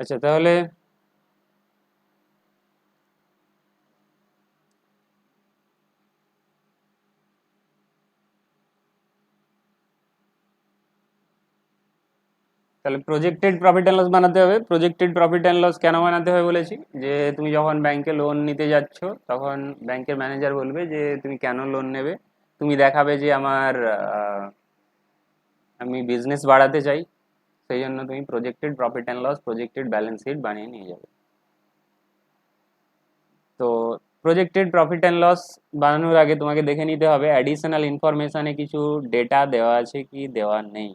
আচ্ছা, তাহলে তাহলে প্রজেক্টেড প্রফিট অ্যান্ড লস বানাতে হবে। প্রজেক্টেড প্রফিট অ্যান্ড লস কেন বানাতে হবে বলেছি, যে তুমি যখন ব্যাংকে লোন নিতে যাচ্ছ তখন ব্যাংকের ম্যানেজার বলবে যে তুমি কেন লোন নেবে। তুমি দেখাবে যে আমি বিজনেস বাড়াতে চাই, সেই জন্য তুমি projected profit and loss, projected balance sheet বানিয়ে নিয়ে যাবে। তো প্রজেক্টেড প্রফিট অ্যান্ড লস বানানোর আগে তোমাকে দেখে নিতে হবে অ্যাডিশনাল ইনফরমেশনে কিছু ডেটা দেওয়া আছে কি দেওয়া নেই,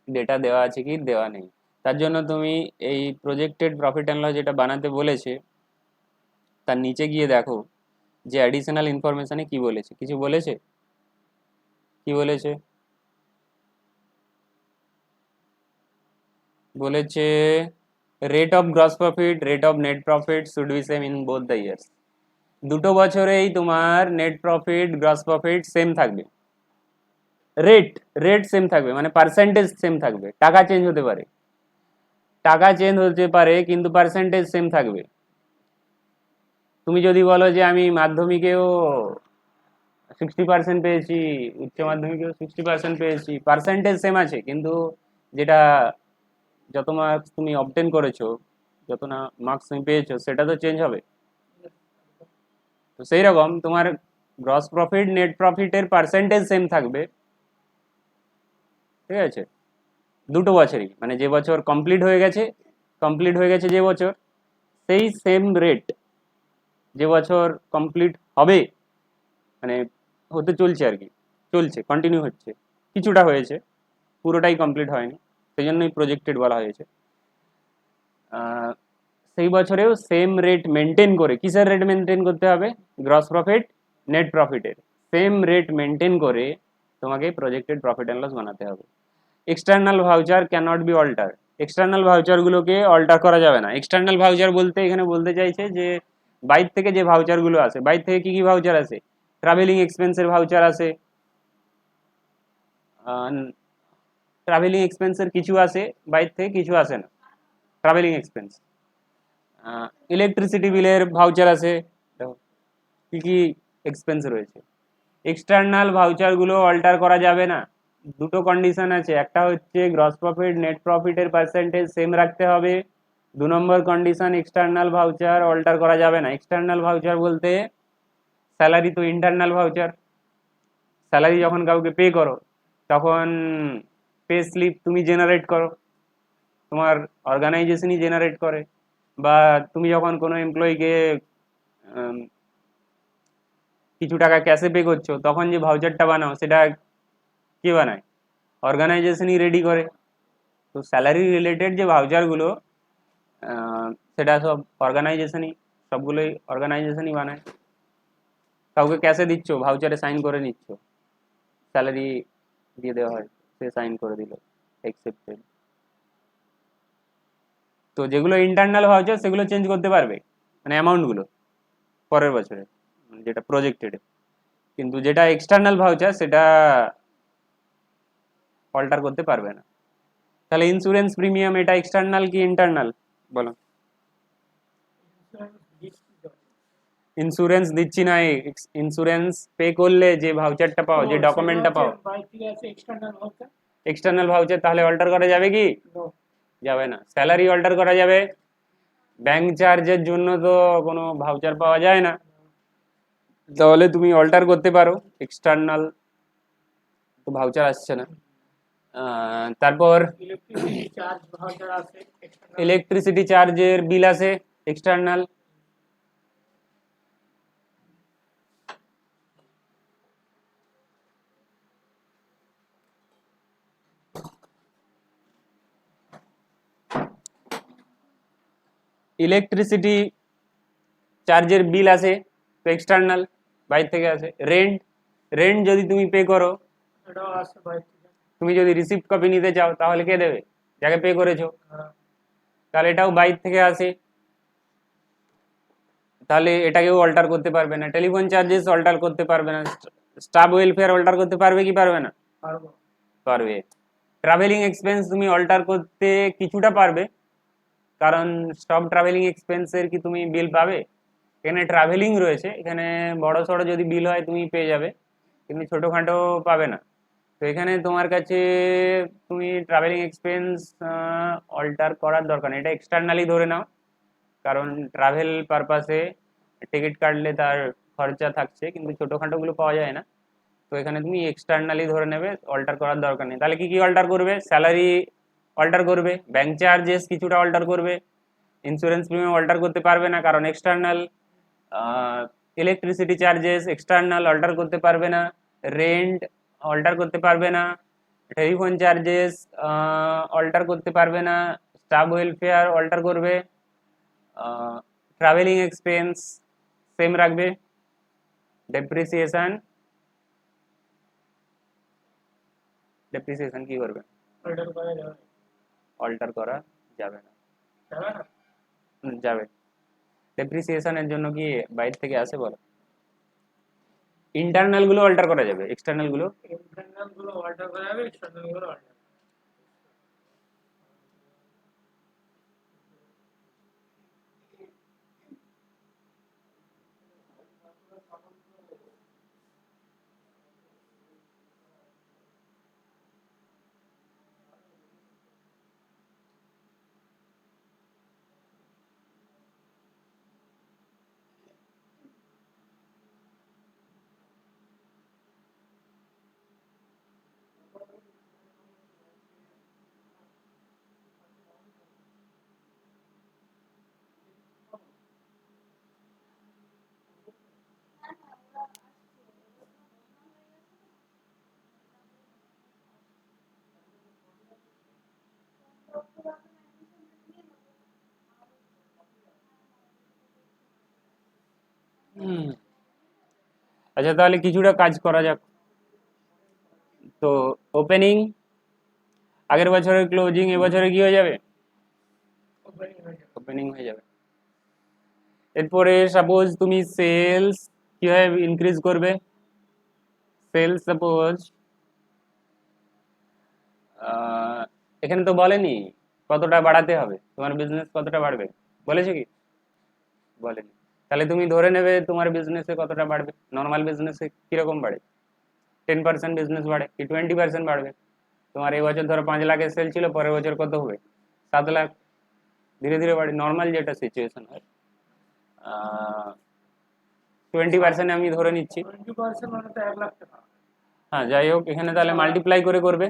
ডেটা দেওয়া আছে কি দেওয়া নেই। তার জন্য তুমি এই প্রজেক্টেড প্রফিট অ্যান্ড লস যেটা বানাতে বলেছে তার নিচে গিয়ে দেখো যে অ্যাডিশনাল ইনফরমেশনে কি বলেছে, কিছু বলেছে, কি বলেছে, বলেছে rate of gross profit, rate of net profit should be same in both the years. দুটো বছরেই তোমার net profit gross profit same থাকবে, রেট রেট সেম থাকবে মানে পার্সেন্টেজ সেম থাকবে, টাকা চেঞ্জ হতে পারে, টাকা চেঞ্জ হতে পারে কিন্তু পার্সেন্টেজ সেম থাকবে। তুমি যদি বলো যে আমি মাধ্যমিকেও 60% পেয়েছি, উচ্চ মাধ্যমিকেও 60% পেয়েছি, পার্সেন্টেজ সেম আছে কিন্তু যেটা যত মার্কস তুমি অবটেন করেছো, যত না মার্কস তুমি পেয়েছো সেটা তো চেঞ্জ হবে। তো সেই রকম তোমার গ্রস প্রফিট নেট প্রফিটের পার্সেন্টেজ সেম থাকবে, ঠিক আছে, দুটো বছরই, মানে যে বছর কমপ্লিট হয়ে গেছে, কমপ্লিট হয়ে গেছে যে বছর, সেই সেম রেট যে বছর কমপ্লিট হবে, মানে হতে চলছে আর কি, চলছে, কন্টিনিউ হচ্ছে, কিছুটা হয়েছে, পুরোটাই কমপ্লিট হয়নি, সেই জন্যই প্রজেক্টেড বলা হয়েছে। সেই বছরেও সেম রেট মেনটেন করে, কিসের রেট মেনটেন করতে হবে, গ্রস প্রফিট নেট প্রফিটের সেম রেট মেনটেন করে তোমাকে প্রজেক্টেড প্রফিট অ্যান্ড লস বানাতে হবে। External voucher can not be alter, external ভাউচারগুলোকে অল্টার করা যাবে না। এক্সটার্নাল ভাউচার বলতে এখানে বলতে চাইছে যে বাইর থেকে যে ভাউচারগুলো আসে, বাইর থেকে কি কি ভাউচার আসে, ট্রাভেলিং এক্সপেন্সের ভাউচার আসে, ট্রাভেলিং এক্সপেন্সের কিছু আসে বাইর থেকে, কিছু আসে না ট্রাভেলিং এক্সপেন্স। ইলেকট্রিসিটি বিলের ভাউচার আছে, কি কি এক্সপেন্স রয়েছে। এক্সটার্নাল ভাউচারগুলো অল্টার করা যাবে না, দুটো কন্ডিশন আছে, একটা হচ্ছে গ্রস প্রফিট নেট প্রফিটের পার্সেন্টেজ সেম রাখতে হবে, দু নম্বর কন্ডিশন এক্সটার্নাল ভাউচার অল্টার করা যাবে না। এক্সটার্নাল ভাউচার বলতে স্যালারি তো ইন্টারনাল ভাউচার, স্যালারি যখন কাউকে পে করো তখন পে স্লিপ তুমি জেনারেট করো, তোমার অর্গানাইজেশনই জেনারেট করে, বা তুমি যখন কোনো এমপ্লয়িকে কিছু টাকা ক্যাশে পে করছো তখন যে ভাউচারটা বানাও সেটা কে বানায়, অর্গানাইজেশনই রেডি করে। তো স্যালারি রিলেটেড যে ভাউচারগুলো সেটা সব অর্গানাইজেশনই, সবগুলোই অর্গানাইজেশনই বানায়। কাউকে ক্যাশে দিচ্ছ, ভাউচারে সাইন করে নিচ্ছ, স্যালারি দিয়ে দেওয়া হয়, সে সাইন করে দিল অ্যাকসেপ্টেড। তো যেগুলো ইন্টারনাল ভাউচার সেগুলো চেঞ্জ করতে পারবে, মানে অ্যামাউন্টগুলো পরের বছরে, যেটা প্রজেক্টেড, কিন্তু যেটা এক্সটার্নাল ভাউচার সেটা অল্টার করতে পারবে না। তাহলে ইন্স্যুরেন্স প্রিমিয়াম এটা এক্সটার্নাল কি ইন্টারনাল, বলো। ইন্স্যুরেন্স দিচ্ছি না, ইন্স্যুরেন্স পে করলে যে ভাউচারটা পাও, যে ডকুমেন্টটা পাও, এক্সটার্নাল ভাউচার, তাহলে অল্টার করা যাবে কি, যাবে না। স্যালারি অল্টার করা যাবে, ব্যাংক চার্জের জন্য তো কোনো ভাউচার পাওয়া যায় না, তাহলে তুমি অল্টার করতে পারো, এক্সটার্নাল তো ভাউচার আসছে না। তারপর ইলেকট্রিসিটি চার্জের বিল আছে এক্সটার্নাল, ইলেকট্রিসিটি চার্জের বিল আছে তো এক্সটার্নাল, বাইরে থেকে আসে। রেন্ট, রেন্ট যদি তুমি পে করো, তুমি যদি রিসিপ্ট কপি নিতে চাও তাহলে কে দেবে, যাকে পে করেছো, তাহলে এটাও বাইরে থেকে আসে, তাহলে এটাকেও অল্টার করতে পারবে না। টেলিফোন চার্জেস অল্টার করতে পারবে না, স্টাফ ওয়েলফেয়ার অল্টার করতে পারবে কি পারবে না, পারবে। ট্রাভেলিং এক্সপেন্স তুমি অল্টার করতে কিছুটা পারবে, কারণ সব ট্রাভেলিং এক্সপেন্সের কি তুমি বিল পাবে? এখানে ট্রাভেলিং রয়েছে, এখানে বড় সড়ো যদি বিল হয় তুমি পেয়ে যাবে, কিন্তু ছোটোখাটো পাবে না। তো এখানে তোমার কাছে তুমি ট্রাভেলিং এক্সপেন্স অল্টার করার দরকার নেই, এটা এক্সটার্নালি ধরে নাও, কারণ ট্রাভেল পারপাসে টিকিট কাটলে তার খরচা থাকছে, কিন্তু ছোটোখাটোগুলো পাওয়া যায় না। তো এখানে তুমি এক্সটার্নালি ধরে নেবে, অল্টার করার দরকার নেই। তাহলে কি কি অল্টার করবে? স্যালারি অল্টার করবে, ব্যাংক চার্জেস কিছুটা অল্টার করবে, ইন্স্যুরেন্স প্রিমিয়াম অল্টার করতে পারবে না কারণ external, electricity charges external alter করতে পারবে না, রেন্ট অল্টার করতে পারবে না, টেলিফোন চার্জেস অল্টার করতে পারবে না, স্টাফ ওয়েলফেয়ার অল্টার করবে, ট্রাভেলিং এক্সপেন্স সেম রাখবে, ডেপ্রিসিয়েশন ডেপ্রিসিয়েশন কি করবে? অল্টার করা যাবে না, যাবে। ডেপ্রিসিয়েশনের জন্য কি বাইরে থেকে আসে বলো? ইন্টারনাল গুলো অল্টার করা যাবে, এক্সটার্নাল গুলো অল্টার করা যাবে, এক্সটার্নাল গুলো অল্টার। আচ্ছা, তাহলে কিছুটা কাজ করা যাক। তো ওপেনিং আগের বছরের ক্লোজিং এবছরে কি হয়ে যাবে? ওপেনিং হয়ে যাবে। এরপরে সাপোজ তুমি সেলস কিভাবে ইনক্রিজ করবে? সেলস সাপোজ এখানে তো বলেনি কতটা বাড়াতে হবে, তোমার বিজনেস কতটা বাড়বে, বলেছে কি? বলেনি। তাহলে তুমি ধরে নেবে তোমার বিজনেসে কতটা বাড়বে। নর্মাল বিজনেসে কিরকম বাড়ে? 10% বিজনেস বাড়ে কি 20% বাড়বে? তোমার এই বছর ধরো 5 লাখের সেল ছিল, পরের বছর কত হবে? 7 লাখ। ধীরে ধীরে বাড়ে, নর্মাল যেটা সিচুয়েশন হয়। 20% আমি ধরে নিচ্ছি। 20% মানে তো 1 লাখ টাকা। হ্যাঁ, যাই হোক, এখানে তাহলে মাল্টিপ্লাই করে করবে।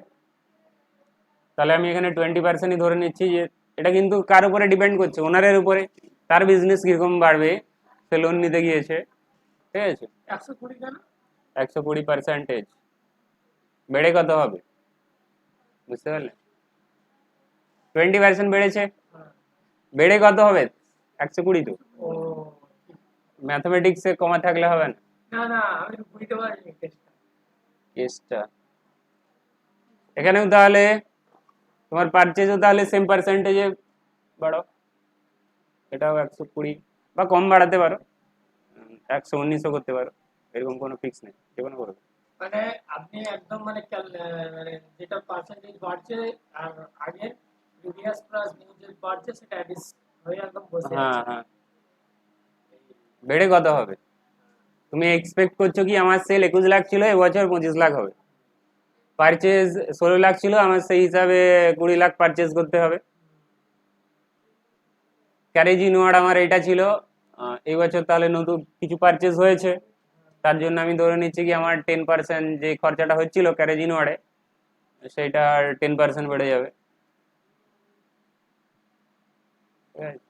তাহলে আমি এখানে 20%ই ধরে নিচ্ছি, যে এটা কিন্তু কার উপরে ডিপেন্ড করছে? ওনারের উপরে, তার বিজনেস কিরকম বাড়বে, সে লোন নিতে গিয়েছে, ঠিক আছে? 120 কেন? 120% বেড়ে কত হবে বুঝতে পারলে? 20% বেড়েছে, বেড়ে কত হবে? 120 তো। ও ম্যাথমেটিক্সে কমা থাকলে হবে না। না না, আমি বুঝতে পারিনি কেসটা এখানেও তাহলে তোমার পারচেজও তাহলে সেম পার্সেন্টেজে বাড়ো, এটাও 120 বা কম বাড়াতে পারো, 119ও করতে পারো, এরকম কোনো ফিক্স নেই, যে কোনো করবে। মানে আপনি একদম মানে মানে যেটা পার্সেন্টেজ বাড়ছে আর আগে প্রিভিয়াস প্লাস নিউ যে বাড়ছে সেটা অ্যাডিস হয়ে একদম বসে হ্যাঁ আছে। হ্যাঁ, বেড়ে কত হবে? তুমি এক্সপেক্ট করছো কি আমার সেল 21 লাখ ছিল, এবছর 25 লাখ হবে। পারচেজ 16 লাখ ছিল, আমার সেই হিসাবে 20 লাখ পারচেজ করতে হবে। ক্যারেজ ইনওয়ার্ড আমার এটা ছিল, এই বছর তাহলে নতুন কিছু পারচেজ হয়েছে, তার জন্য আমি ধরে নিচ্ছি কি আমার 10% যে খরচাটা হচ্ছিল ক্যারেজ ইনওয়ার্ডে, সেইটা 10% বেড়ে যাবে, ঠিক আছে?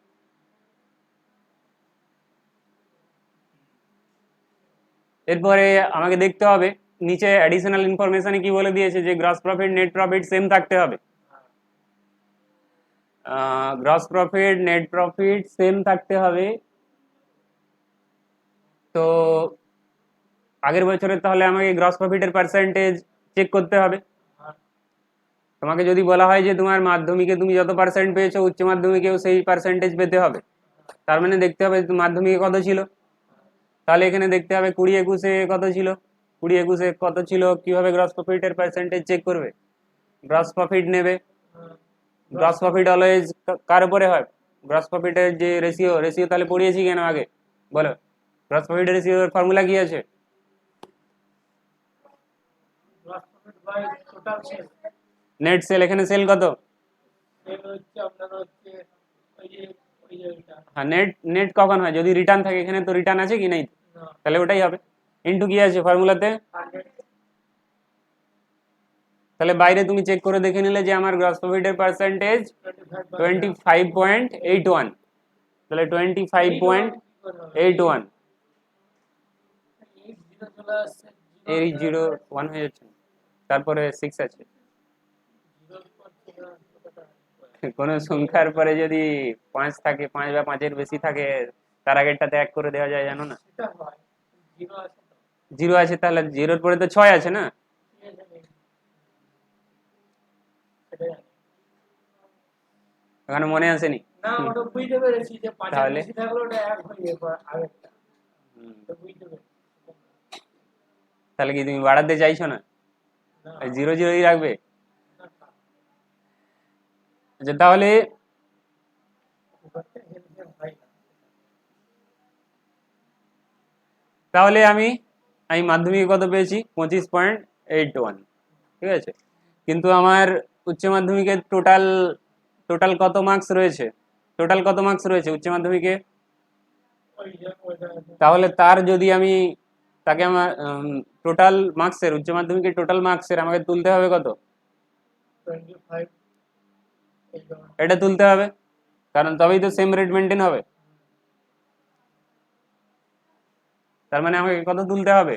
এরপরে আমাকে দেখতে হবে নিচে অ্যাডিশনাল ইনফরমেশনে কি বলে দিয়েছে, যে gross profit net profit same থাকতে হবে। Gross profit net profit same থাকতে হবে। তো আগের বছরের তাহলে আমাকে গ্রস প্রফিটের পার্সেন্টেজ চেক করতে হবে। তোমাকে যদি বলা হয় যে তোমার মাধ্যমিকে তুমি যত পার্সেন্ট পেয়েছো উচ্চ মাধ্যমিকেও সেই পার্সেন্টেজ পেতে হবে, তার মানে দেখতে হবে মাধ্যমিকে কত ছিল। তাহলে এখানে দেখতে হবে 20-21-এ কত ছিল, 20-21-এ কত ছিল, কিভাবে গ্রস প্রফিটের পার্সেন্টেজ চেক করবে? গ্রস প্রফিট নেবে। গ্রস প্রফিট অলওয়েজ কার উপরে হয়? গ্রস প্রফিটের যে রেশিও তাহলে পড়িয়েছি কেন আগে বলো? গ্রস প্রফিট রেশিওর ফর্মুলা কি আছে? Gross profit by total sale. Net sale, এখানে সেল কত? সেল হচ্ছে আপনার হচ্ছে ওই যে ওইটা হ্যাঁ, নেট নেট কখন হয়? যদি রিটার্ন থাকে, এখানে তো রিটার্ন আছে কি নাই? না তাহলে ওটাই হবে। ইনটু কি আছে ফর্মুলাতে? 100 তাহলে বাইরে তুমি চেক করে দেখে নিলে যে আমার গ্রস প্রফিটের পার্সেন্টেজ 25 25.81, তাহলে 25.81 জিরো চলে আসছে এর 0 1 হয়ে যাচ্ছে, তারপরে 6 আছে। কোনো সংখ্যার পরে যদি 5 থাকে, 5 বা 5-এর বেশি থাকে, তার আগেরটাতে 1 করে দেওয়া যায়, জানো না? সেটা হয় জিরো আছে তো 0 আছে, তাহলে 0-এর পরে তো 6 আছে না? ঠিক আছে নেই সেটা জানি এখানে মনে আসেনি? না ওটা বুঝতে পেরেছি যে 5 এর তাহলে বেশি থাকলে ওটা এক হয়ে যাবে আগেরটা তো বুঝতে পেরেছি তাহলে কি তুমি বাড়াতে চাইছো না? না 0-0ই রাখবে? না আচ্ছা, তাহলে ব্যাপারটা হেলথে হয় না তাহলে আমি আমি মাধ্যমিকে কত পেয়েছি? 25.81, ঠিক আছে। কিন্তু আমার উচ্চ মাধ্যমিকে টোটাল টোটাল কত মার্কস রয়েছে? টোটাল কত মার্কস রয়েছে উচ্চ মাধ্যমিকে? ওই যে ওইটা তাহলে তার যদি আমি তাকে আমার টোটাল মার্কসের, উচ্চ মাধ্যমিকের টোটাল মার্কসের আমাকে তুলতে হবে কত? 25 এই এটা তুলতে হবে, কারণ তবেই তো সেম রেট মেনটেন হবে। তার মানে আমাকে কত তুলতে হবে?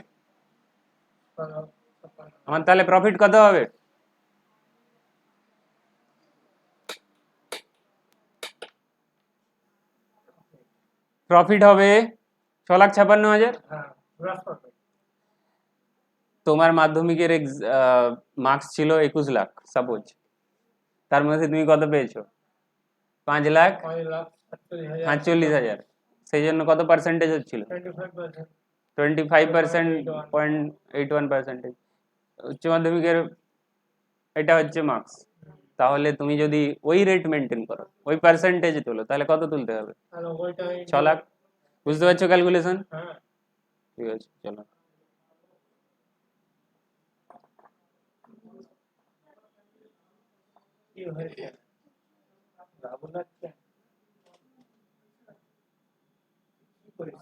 আমার তাহলে প্রফিট কত হবে? প্রফিট হবে 6,56,000। হ্যাঁ গ্রস প্রফিট তোমার মাধ্যমিকের মার্কস ছিল 21 লাখ সাপোজ, তার মধ্যে তুমি কত পেয়েছো? 5,48,000। 5,47,000 সেই জন্য কত পার্সেন্টেজ হচ্ছিল? 25% 25.81%। উচ্চ মাধ্যমিকের এটা হচ্ছে মার্কস। তাহলে তুমি যদি ওই রেট মেনটেন করো, ওই পার্সেন্টেজ তোলো, তাহলে কত তুলতে হবে? আর ওইটা 6 লাখ। বুঝতে পারছো ক্যালকুলেশন? হ্যাঁ ঠিক আছে, চলো। কি হয়েছে লাভ লাগছে কি করিস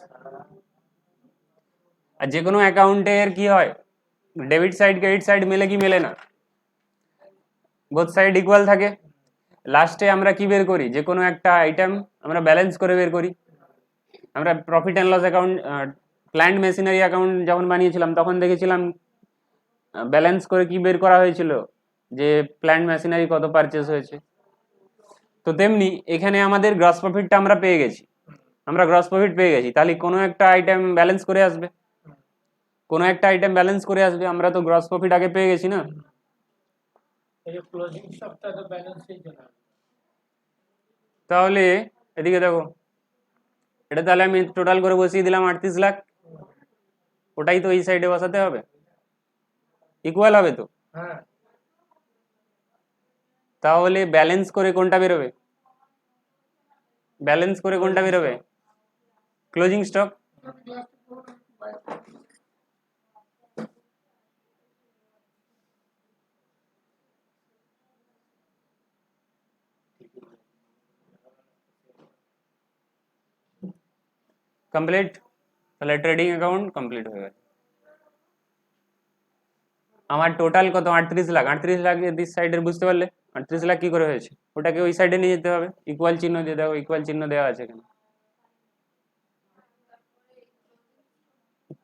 আর যে কোনো অ্যাকাউন্টের কি হয়, ডেবিট সাইড ক্রেডিট সাইড মেলে কি মেলে না? বোথ সাইড ইকুয়াল থাকে। লাস্টে আমরা কি বের করি? যে কোনো একটা আইটেম আমরা ব্যালেন্স করে বের করি। আমরা profit and loss account, plant machinery account যখন বানিয়েছিলাম, তখন দেখেছিলাম ব্যালেন্স করে কি বের করা হয়েছিল, যে প্ল্যান্ট মেশিনারি কত পারচেস হয়েছে। তো তেমনি এখানে আমাদের গ্রস প্রফিটটা আমরা পেয়ে গেছি, আমরা গ্রস প্রফিট পেয়ে গেছি, তাহলে কোনো একটা আইটেম ব্যালেন্স করে আসবে, কোনো একটা আইটেম ব্যালেন্স করে আসবে। আমরা তো গ্রস প্রফিট আগে পেয়ে গেছি না? এই যে ক্লোজিং স্টকটা তো ব্যালেন্সেই চলে আসবে তাহলে এদিকে দেখো, এটা তাহলে আমি টোটাল করে বসিয়ে দিলাম 38 লাখ, ওটাই তো এই সাইডে বসাতে হবে, ইকুয়াল হবে তো। হ্যাঁ তাহলে ব্যালেন্স করে কোনটা বেরোবে? ব্যালেন্স করে কোনটা বেরোবে? Closing stock. কমপ্লিট। তাহলে ট্রেডিং অ্যাকাউন্ট কমপ্লিট হয়ে গেছে। আমার টোটাল কত? 38 লাখ। 38 লাখ দিস সাইডের বুঝতে পারলে? 38 লাখ কি করে হয়েছে? ওটাকে ওই সাইডে নিয়ে যেতে হবে, ইকুয়াল চিহ্ন দিয়ে দাও, ইকুয়াল চিহ্ন দেওয়া আছে এখানে।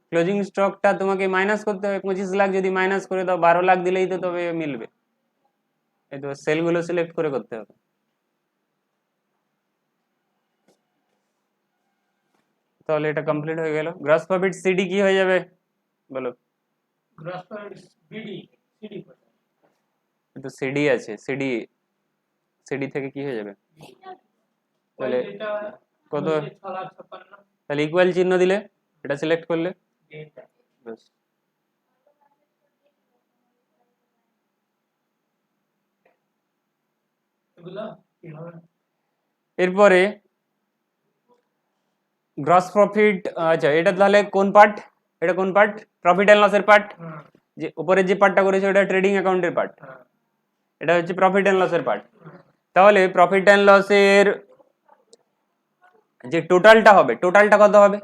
ক্লোজিং স্টকটা তোমাকে মাইনাস করতে হবে। 25 লাখ যদি মাইনাস করে দাও, 12 লাখ দিলেই তো তবে মিলবে। এই তো সেলগুলো সিলেক্ট করে করতে হবে। তাহলে এটা কমপ্লিট হয়ে গেল। গ্রস প্রফিট সিডি কি হয়ে যাবে বলো? গ্রস প্রফিট বিডি সিডি তো সিডি আছে, সিডি সিডি থেকে কি হয়ে যাবে? তাহলে যেটা কত? 6,56,000 তাহলে ইকুয়াল চিহ্ন দিলে, এটা সিলেক্ট করলে এটা ব্যাস। এগুলো কি হবে? এরপরে গ্রস প্রফিট, আচ্ছা এটা তাহলে কোন পার্ট, এটা কোন পার্ট, প্রফিট অ্যান্ড লসের পার্ট, হ্যাঁ যে উপরে যে পার্টটা করেছে ওটা ট্রেডিং অ্যাকাউন্টের পার্ট, হ্যাঁ এটা হচ্ছে প্রফিট অ্যান্ড লসের পার্ট। হ্যাঁ তাহলে প্রফিট অ্যান্ড লসের যে টোটালটা হবে, টোটালটা কত হবে,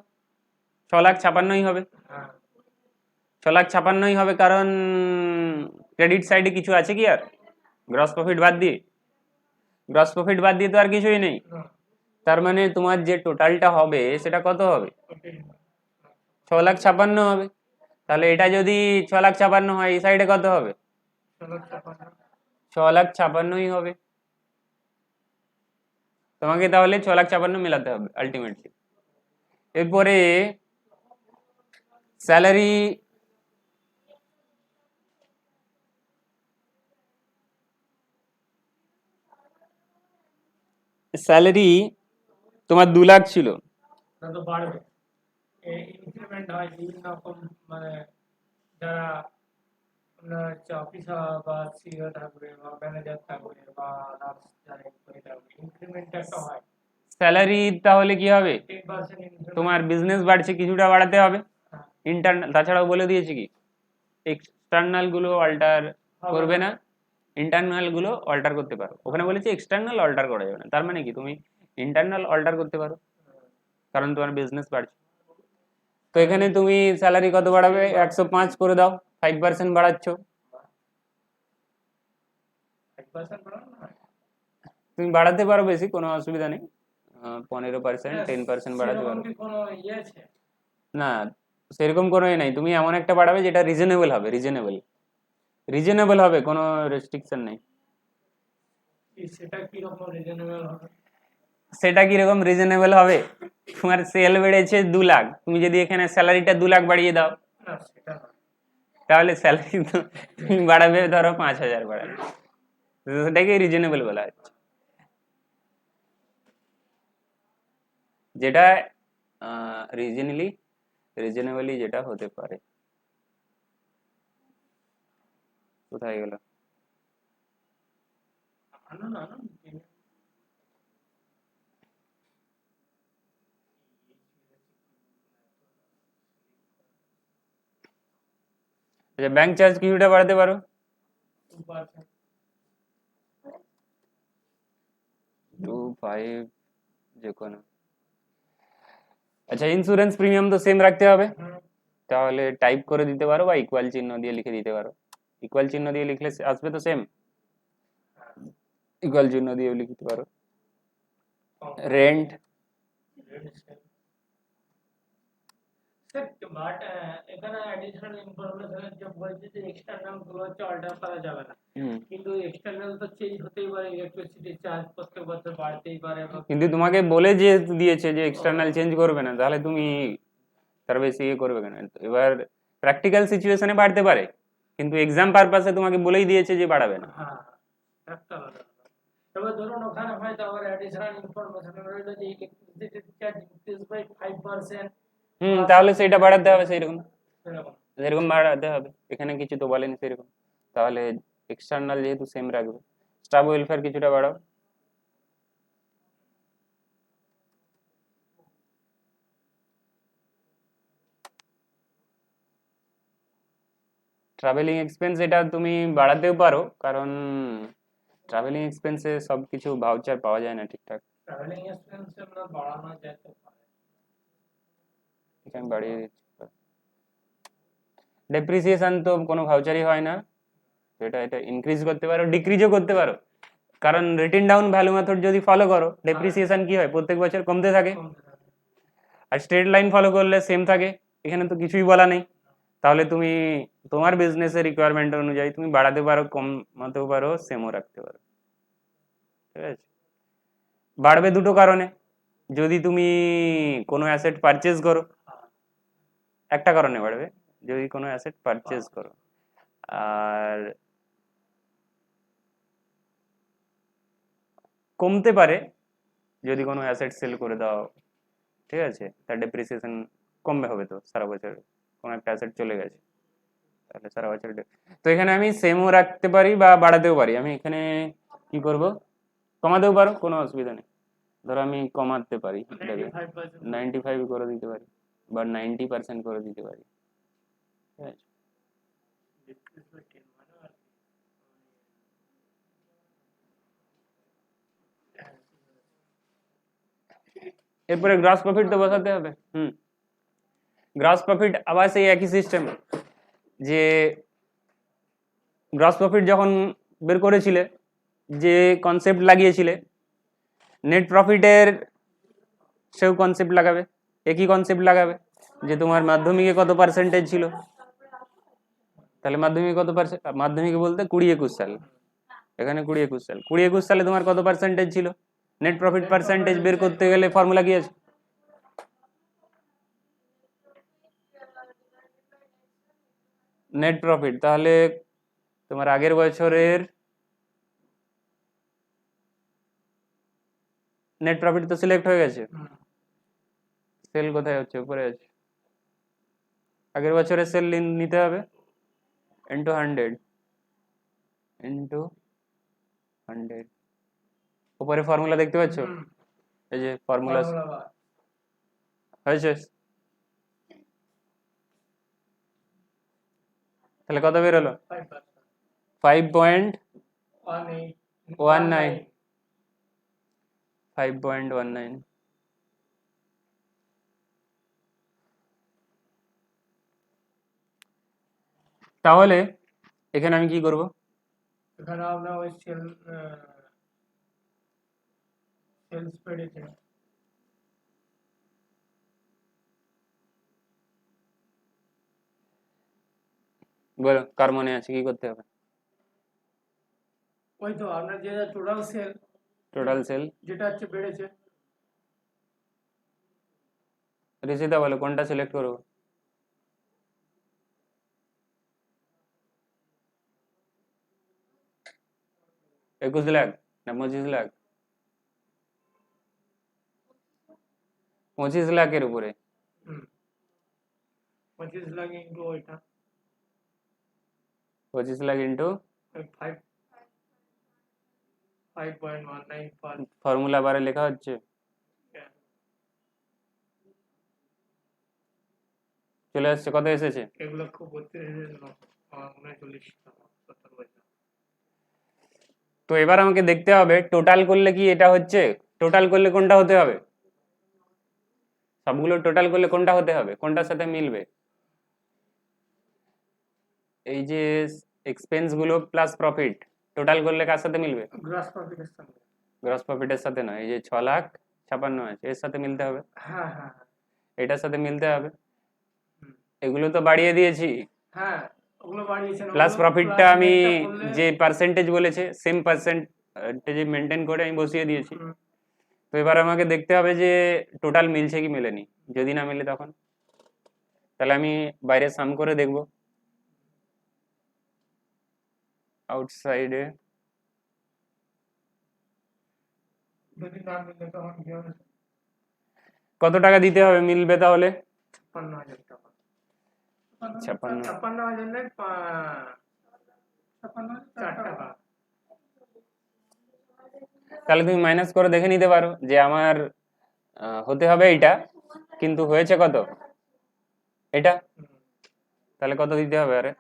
6,56,000 হবে। হ্যাঁ 6,56,000 হবে, কারণ ক্রেডিট সাইডে কিছু আছে কি আর, গ্রস প্রফিট বাদ দিয়ে, গ্রস প্রফিট বাদ দিয়ে তো আর কিছুই নেই। না তার মানে তোমার যে টোটালটা হবে সেটা কত হবে, ওকে 6,56,000 হবে। তাহলে এটা যদি 6,56,000 হয়, এই সাইডে কত হবে, চলো চাপানো 6,56,000 হবে। তোমাকে তাহলে 6,56,000 মেলাতে হবে আলটিমেটলি। এরপরে স্যালারি, স্যালারি তোমার 2 লাখ ছিল, না তো বাড়বে, ইনক্রিমেন্ট হয় বিভিন্ন রকম, মানে যারা অফিসার বা সিইও থাকবে বা ম্যানেজার থাকবে বা others যারা employee থাকবে, ইনক্রিমেন্ট একটা হয় স্যালারি তাহলে কি হবে, 10% ইনক্রিমেন্ট। তোমার বিজনেস বাড়ছে, কিছুটা বাড়াতে হবে। হ্যাঁ ইন্টারনাল, তাছাড়াও বলে দিয়েছি কি এক্সটার্নাল গুলো অল্টার করবে না, ইন্টারনাল গুলো অল্টার করতে পারো। ওখানে বলেছি এক্সটার্নাল অল্টার করা যাবে না, তার মানে কি তুমি ইন্টারনাল অল্টার করতে পারো, কারণ তোমার বিজনেস বাড়ছে। তো এখানে তুমি স্যালারি কত বাড়াবে, 105 করে দাও, 5% বাড়াচ্ছ। 5% বাড়ানো না হয়। তুমি বাড়াতে পারো বেশি, কোনো অসুবিধা নেই, 15%, 10% বাড়াতে সেরকম পারো। কি কোনো ইয়ে আছে? না, সেরকম কোনো নাই, তুমি এমন একটা বাড়াবে যেটা রিজনেবল হবে, রিজনেবল, রিজনেবল হবে, কোনো রেস্ট্রিকশন নেই। সেটা কিরকম রিজনেবল হবে? সেটা কিরকম রিজনেবল হবে, তোমার সেল বেড়েছে 2 লাখ, তুমি যদি এখানে স্যালারিটা 2 লাখ বাড়িয়ে দাও, না সেটা না। তাহলে স্যালারি তো তুমি বাড়াবে ধরো 5,000 বাড়াবে, তো সেটাকে রিজনেবল বলা হচ্ছে। যেটা রিজনেবলি যেটা হতে পারে। কোথায় গেল, আনো না আনো আচ্ছা ব্যাংক চার্জ কিছুটা বাড়াতে পারো, 2%। 2.5 যে কোনো। আচ্ছা ইন্স্যুরেন্স প্রিমিয়াম তো সেম রাখতে হবে, হুম, তাহলে টাইপ করে দিতে পারো বা ইকুয়াল চিহ্ন দিয়ে লিখে দিতে পারো। ইকুয়াল চিহ্ন দিয়ে লিখলে আসবে তো সেম, ইকুয়াল চিহ্ন দিয়ে লিখতে পারো। রেন্ট, স্যার বাট এখানে অ্যাডিশনাল ইনফরমেশন যে বলছে যে এক্সটার্নাল গুলো হচ্ছে অল্টার করা যাবে না, কিন্তু এক্সটার্নাল তো চেঞ্জ হতেই পারে, ইলেকট্রিসিটি চার্জ প্রত্যেক বছর বাড়তেই পারে বা কিন্তু তোমাকে বলে যে দিয়েছে যে এক্সটার্নাল চেঞ্জ করবে না, তাহলে তুমি তার বেশি ইয়ে করবে কেন। এবার প্র্যাকটিক্যাল সিচুয়েশনে বাড়তে পারে, কিন্তু এক্সাম পারপাসে তোমাকে বলেই দিয়েছে যে বাড়াবে না। হ্যাঁ একটা আলাদা ব্যাপার। তবে ধরুন ওখানে হয়তো আবার অ্যাডিশনাল ইনফরমেশন রইল যে ইলেকট্রিসিটি চার্জ ইনক্রিজ বাই 5%, তাহলে সেটা বাড়াতে হবে, সেইরকম এরকম। সেরকম বাড়াতে হবে, এখানে কিছু তো বলেনি সেরকম। তাহলে এক্সটার্নাল যেহেতু সেম রাখবে, স্টাফ ওয়েলফেয়ার কিছুটা বাড়াও। ট্রাভেলিং এক্সপেন্স এটা তুমি বাড়াতেও পারো, কারণ ট্রাভেলিং এক্সপেন্সে সব কিছু ভাউচার পাওয়া যায় না ঠিকঠাক। ট্রাভেলিং এক্সপেন্স আমরা বাড়ানো যেতে পারে। এখানে বাড়িয়ে দিচ্ছি। ডেপ্রিসিয়েশন তো কোনো ভাউচারই হয় না, তো এটা ইনক্রিজ করতে পারো, ডিক্রিজও করতে পারো, কারণ রিটেন ডাউন ভ্যালু মেথড যদি ফলো করো, ডেপ্রিসিয়েশন কি হয় প্রত্যেক বছর কমতে থাকে, কমতে থাকে। আর স্ট্রেট লাইন ফলো করলে সেম থাকে। এখানে তো কিছুই বলা নেই, তাহলে তুমি তোমার বিজনেসের রিকোয়ারমেন্ট অনুযায়ী তুমি বাড়াতে পারো, কমাতেও পারো, সেমও রাখতে পারো, ঠিক আছে। বাড়বে দুটো কারণে, যদি তুমি কোনো অ্যাসেট পারচেজ করো, একটা কারণে বাড়বে, যদি কোনো অ্যাসেট পারচেজ করো, আর কমতে পারে যদি কোনো অ্যাসেট সেল করে দাও, ঠিক আছে, তার ডেপ্রিসিয়েশন কমবে, হবে তো সারা বছর, কোনো একটা অ্যাসেট চলে গেছে তাহলে সারা বছর তো এখানে আমি সেমও রাখতে পারি বা বাড়াতেও পারি। আমি এখানে কি করব, কমাতেও পারো, কোনো অসুবিধা নেই। ধরো আমি কমাতে পারি, 95%। 95 করে দিতে পারি বা 90% করে দিতে পারি, ঠিক আছে? Decrease by 10 মানে আর কি। এরপরে গ্রস প্রফিট তো বসাতে হবে। গ্রস প্রফিট আবার সেই একই সিস্টেম, যে গ্রস প্রফিট যখন বের করেছিলে, যে কনসেপ্ট লাগিয়েছিলে, নেট প্রফিটের সেও কনসেপ্ট লাগাবে, একই কনসেপ্ট লাগাবে, যে তোমার মাধ্যমিকে কত পার্সেন্টেজ ছিল, তাহলে মাধ্যমিকে কত পার্সেন্ট, মাধ্যমিকে বলতে 20-21 সাল, এখানে 20-21 সাল, 20-21 সালে তোমার কত পার্সেন্টেজ ছিল, নেট প্রফিট পার্সেন্টেজ বের করতে গেলে ফর্মুলা কি আছে? নেট প্রফিট, তাহলে তোমার আগের বছরের নেট প্রফিট তো সিলেক্ট হয়ে গেছে, সেল কোথায় হচ্ছে, উপরে আছে, আগের বছরের সেল নিতে হবে, ইন্টু 100 ইন্টু 100, উপরে ফর্মুলা দেখতে পাচ্ছ, এই যে ফর্মুলা হয়েছে, তাহলে কত বেরোলো? 5.19, 5.19। তাহলে এখানে আমি কি করব? এখানে আমরা ওই সেলস পেডেছে বলো, কার মনে আছে কি করতে হবে? ওই তো আমরা যে টোটাল সেল, যেটা হচ্ছে বেড়েছে, রিসিদা বলো কোনটা সিলেক্ট করবো? একুশ লাখ না 25 লাখ? 25 লাখের উপরে, 25 লাখ ইন্টু ওইটা 25 লাখ ইন্টু 5.19 পার ফর্মুলা বারে লেখা হচ্ছে, চলে আসছে, কত এসেছে? 1,32,939 টাকা 70 পয়সা। তো এবার আমাকে দেখতে হবে টোটাল করলে কি এটা হচ্ছে, টোটাল করলে কোনটা হতে হবে, সবগুলো টোটাল করলে কোনটা হতে হবে, কোনটার সাথে মিলবে? এই যে এক্সপেন্স গুলো প্লাস প্রফিট টোটাল করলে কার সাথে মিলবে? গ্রস প্রফিটের সঙ্গে। গ্রস প্রফিটের সাথে না, এই যে 6,56,000 আছে এর সাথে মিলতে হবে, হ্যাঁ হ্যাঁ এটার সাথে মিলতে হবে। এগুলো তো বাড়িয়ে দিয়েছি, হ্যাঁ ওগুলো বাড়িয়েছেন, প্লাস ওগুলো প্রফিটটা plus আমি net টা করলে যে পার্সেন্টেজ বলেছে সেম পার্সেন্টেজ মেনটেন করে আমি বসিয়ে দিয়েছি। তো এবার আমাকে দেখতে হবে যে টোটাল মিলছে কি মেলেনি, যদি না মিলে তখন তাহলে আমি বাইরে সাম করে দেখব, আউটসাইডে যদি না মিলে তখন কি হবে? কত টাকা দিতে হবে মিলবে তাহলে? 56,000 টাকা। 56,000 56,000 নেই 4 টাকা। তাহলে তুমি মাইনাস করে দেখে নিতে পারো যে আমার হতে হবে এইটা, কিন্তু হয়েছে কত এটা, তাহলে কত দিতে হবে? আরে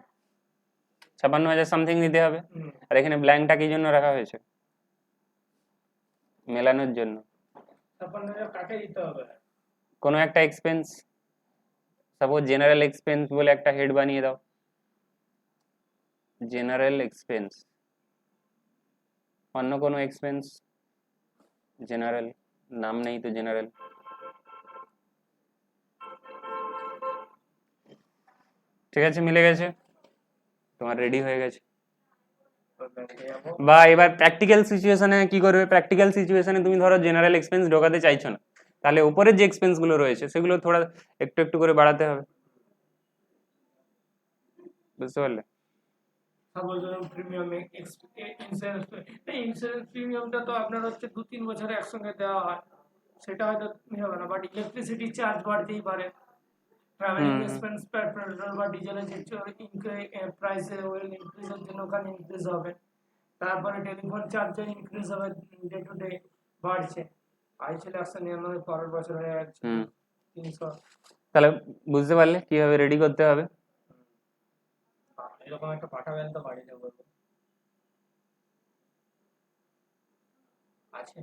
56,000 সামথিং দিতে হবে। আর এখানে ব্ল্যাঙ্কটা কি জন্য রাখা হয়েছে? মেলানোর জন্য। 56,000 কাকে দিতে হবে? কোনো একটা এক্সপেন্স, সাপোজ জেনারেল এক্সপেন্স বলে একটা হেড বানিয়ে দাও, জেনারেল এক্সপেন্স, অন্য কোনো এক্সপেন্স, জেনারেল, নাম নেই তো জেনারেল, ঠিক আছে মিলে গেছে, তোমার রেডি হয়ে গেছে। বা এবার প্র্যাকটিক্যাল সিচুয়েশনে কি করবে? প্র্যাকটিক্যাল সিচুয়েশনে তুমি ধরো জেনারেল এক্সপেন্স ঢোকাতে চাইছো না, তাহলে উপরের যে এক্সপেন্স গুলো রয়েছে সেগুলো থোড়া একটু একটু করে বাড়াতে হবে, বুঝতে পারলে? সাপোজ ধরুন প্রিমিয়াম ইন্স্যুরেন্স, ইন্স্যুরেন্স প্রিমিয়ামটা তো আপনার হচ্ছে 2-3 বছরে একসঙ্গে দেওয়া হয়, সেটা হয়তো হবে না, বাট ইলেকট্রিসিটি চার্জ বাড়তেই পারে, ট্রাভেলিং এক্সপেন্স, পেট্রোল বা ডিজেলের যে প্রাইসে ওয়েল ইনক্রিজের জন্য ওখানে ইনক্রিজ হবে, তারপরে টেলিফোন চার্জও ইনক্রিজ হবে, ডে টু ডে বাড়ছে। আগে ছিল 199, পরের বছর হয়ে যাচ্ছে হুম 300। তাহলে বুঝতে পারলে কিভাবে রেডি করতে হবে। এরকম একটা পাঠাবেন তো বাড়িতে বলবো। আছে